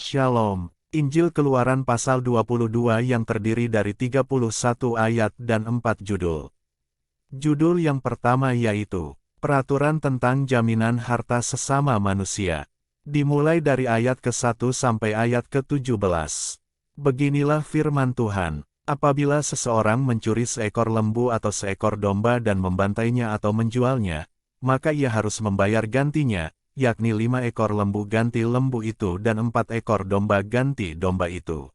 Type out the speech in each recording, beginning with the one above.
Shalom. Injil Keluaran pasal 22 yang terdiri dari 31 ayat dan 4 judul. Judul yang pertama yaitu, Peraturan tentang jaminan harta sesama manusia. Dimulai dari ayat ke-1 sampai ayat ke-17. Beginilah firman Tuhan, apabila seseorang mencuri seekor lembu atau seekor domba dan membantainya atau menjualnya, maka ia harus membayar gantinya, yakni 5 ekor lembu ganti lembu itu dan 4 ekor domba ganti domba itu.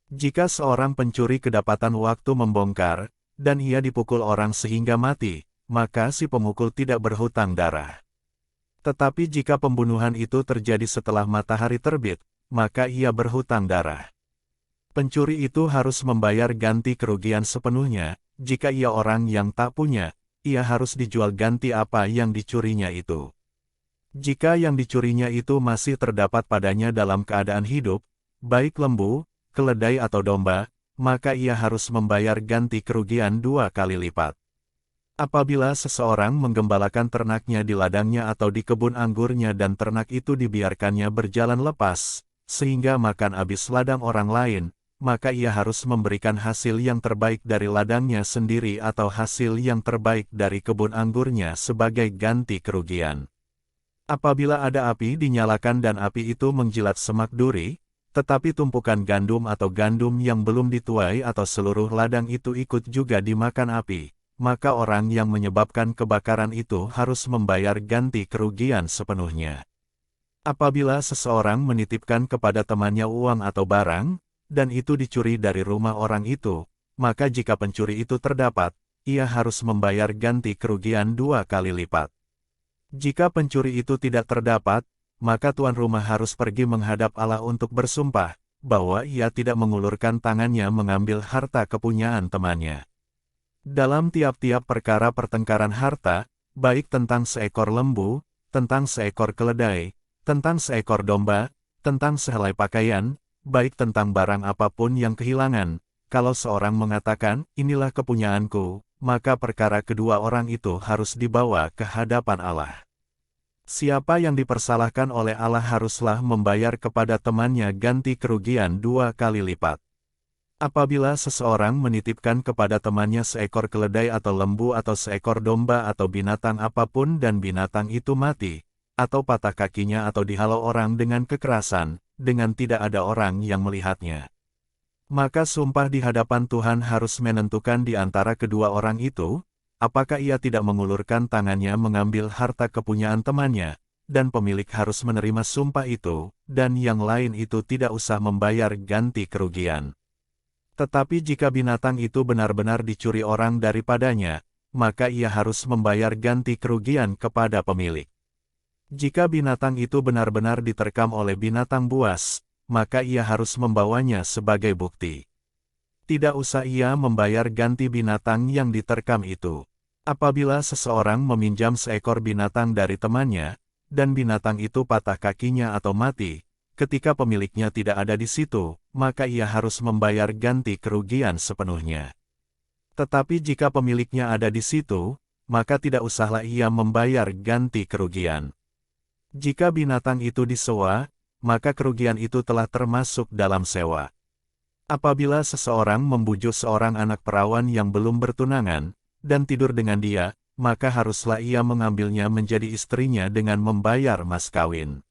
Jika seorang pencuri kedapatan waktu membongkar, dan ia dipukul orang sehingga mati, maka si pemukul tidak berhutang darah. Tetapi jika pembunuhan itu terjadi setelah matahari terbit, maka ia berhutang darah. Pencuri itu harus membayar ganti kerugian sepenuhnya. Jika ia orang yang tak punya, ia harus dijual ganti apa yang dicurinya itu. Jika yang dicurinya itu masih terdapat padanya dalam keadaan hidup, baik lembu, keledai atau domba, maka ia harus membayar ganti kerugian 2 kali lipat. Apabila seseorang menggembalakan ternaknya di ladangnya atau di kebun anggurnya dan ternak itu dibiarkannya berjalan lepas, sehingga makan habis ladang orang lain, maka ia harus memberikan hasil yang terbaik dari ladangnya sendiri atau hasil yang terbaik dari kebun anggurnya sebagai ganti kerugian. Apabila ada api dinyalakan dan api itu menjilat semak duri, tetapi tumpukan gandum atau gandum yang belum dituai atau seluruh ladang itu ikut juga dimakan api, maka orang yang menyebabkan kebakaran itu harus membayar ganti kerugian sepenuhnya. Apabila seseorang menitipkan kepada temannya uang atau barang, dan itu dicuri dari rumah orang itu, maka jika pencuri itu terdapat, ia harus membayar ganti kerugian 2 kali lipat. Jika pencuri itu tidak terdapat, maka tuan rumah harus pergi menghadap Allah untuk bersumpah, bahwa ia tidak mengulurkan tangannya mengambil harta kepunyaan temannya. Dalam tiap-tiap perkara pertengkaran harta, baik tentang seekor lembu, tentang seekor keledai, tentang seekor domba, tentang sehelai pakaian, baik tentang barang apapun yang kehilangan, kalau seorang mengatakan, inilah kepunyaanku, maka perkara kedua orang itu harus dibawa ke hadapan Allah. Siapa yang dipersalahkan oleh Allah haruslah membayar kepada temannya ganti kerugian 2 kali lipat. Apabila seseorang menitipkan kepada temannya seekor keledai atau lembu atau seekor domba atau binatang apapun dan binatang itu mati, atau patah kakinya atau dihalau orang dengan kekerasan, dengan tidak ada orang yang melihatnya, maka sumpah di hadapan Tuhan harus menentukan di antara kedua orang itu, apakah ia tidak mengulurkan tangannya mengambil harta kepunyaan temannya, dan pemilik harus menerima sumpah itu, dan yang lain itu tidak usah membayar ganti kerugian. Tetapi jika binatang itu benar-benar dicuri orang daripadanya, maka ia harus membayar ganti kerugian kepada pemilik. Jika binatang itu benar-benar diterkam oleh binatang buas, maka ia harus membawanya sebagai bukti. Tidak usah ia membayar ganti binatang yang diterkam itu. Apabila seseorang meminjam seekor binatang dari temannya, dan binatang itu patah kakinya atau mati, ketika pemiliknya tidak ada di situ, maka ia harus membayar ganti kerugian sepenuhnya. Tetapi jika pemiliknya ada di situ, maka tidak usahlah ia membayar ganti kerugian. Jika binatang itu disewa, maka kerugian itu telah termasuk dalam sewa. Apabila seseorang membujuk seorang anak perawan yang belum bertunangan, dan tidur dengan dia, maka haruslah ia mengambilnya menjadi istrinya dengan membayar mas kawin.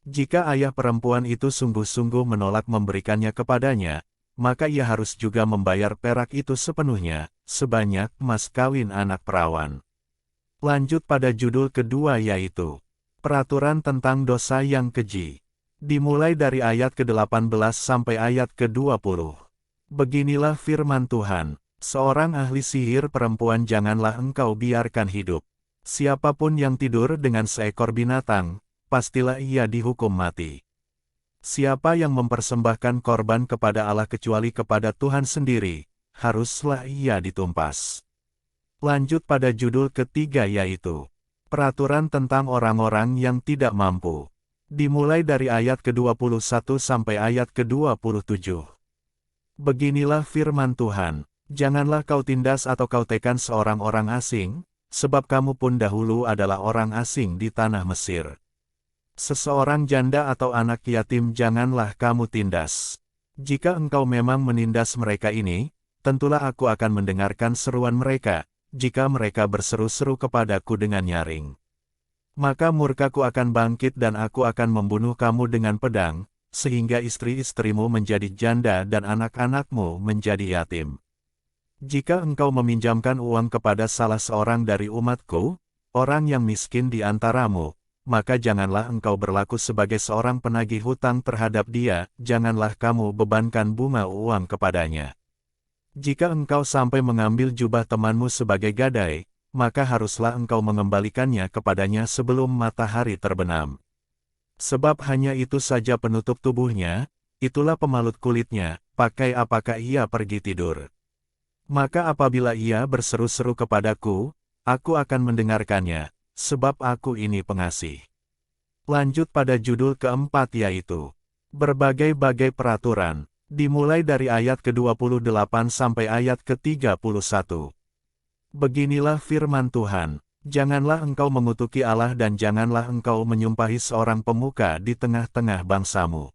Jika ayah perempuan itu sungguh-sungguh menolak memberikannya kepadanya, maka ia harus juga membayar perak itu sepenuhnya, sebanyak mas kawin anak perawan. Lanjut pada judul kedua yaitu, Peraturan tentang dosa yang keji. Dimulai dari ayat ke-18 sampai ayat ke-20. Beginilah firman Tuhan, seorang ahli sihir perempuan janganlah engkau biarkan hidup. Siapapun yang tidur dengan seekor binatang, pastilah ia dihukum mati. Siapa yang mempersembahkan korban kepada Allah kecuali kepada Tuhan sendiri, haruslah ia ditumpas. Lanjut pada judul ketiga yaitu, Peraturan tentang orang-orang yang tidak mampu. Dimulai dari ayat ke-21 sampai ayat ke-27. Beginilah firman Tuhan, janganlah kau tindas atau kau tekan seorang orang asing, sebab kamu pun dahulu adalah orang asing di tanah Mesir. Seseorang janda atau anak yatim janganlah kamu tindas. Jika engkau memang menindas mereka ini, tentulah aku akan mendengarkan seruan mereka, jika mereka berseru-seru kepadaku dengan nyaring. Maka murkaku akan bangkit dan aku akan membunuh kamu dengan pedang, sehingga istri-istrimu menjadi janda dan anak-anakmu menjadi yatim. Jika engkau meminjamkan uang kepada salah seorang dari umatku, orang yang miskin di antaramu, maka janganlah engkau berlaku sebagai seorang penagih hutang terhadap dia, janganlah kamu bebankan bunga uang kepadanya. Jika engkau sampai mengambil jubah temanmu sebagai gadai, maka haruslah engkau mengembalikannya kepadanya sebelum matahari terbenam. Sebab hanya itu saja penutup tubuhnya, itulah pemalut kulitnya, pakai apakah ia pergi tidur. Maka apabila ia berseru-seru kepadaku, aku akan mendengarkannya, sebab aku ini pengasih. Lanjut pada judul keempat yaitu, berbagai-bagai peraturan, dimulai dari ayat ke-28 sampai ayat ke-31. Beginilah firman Tuhan, janganlah engkau mengutuki Allah dan janganlah engkau menyumpahi seorang pemuka di tengah-tengah bangsamu.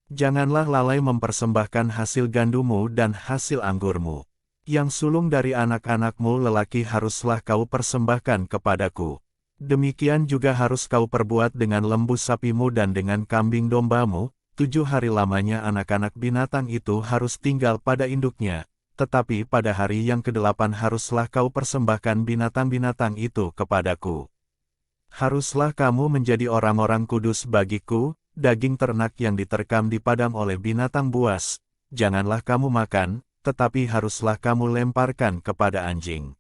Janganlah lalai mempersembahkan hasil gandumu dan hasil anggurmu. Yang sulung dari anak-anakmu lelaki haruslah kau persembahkan kepadaku. Demikian juga harus kau perbuat dengan lembu sapimu dan dengan kambing dombamu, 7 hari lamanya anak-anak binatang itu harus tinggal pada induknya, tetapi pada hari yang ke-8 haruslah kau persembahkan binatang-binatang itu kepadaku. Haruslah kamu menjadi orang-orang kudus bagiku, daging ternak yang diterkam di padang oleh binatang buas, janganlah kamu makan, tetapi haruslah kamu lemparkan kepada anjing.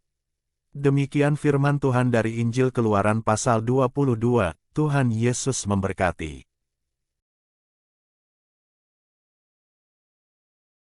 Demikian firman Tuhan dari Injil Keluaran pasal 22, Tuhan Yesus memberkati.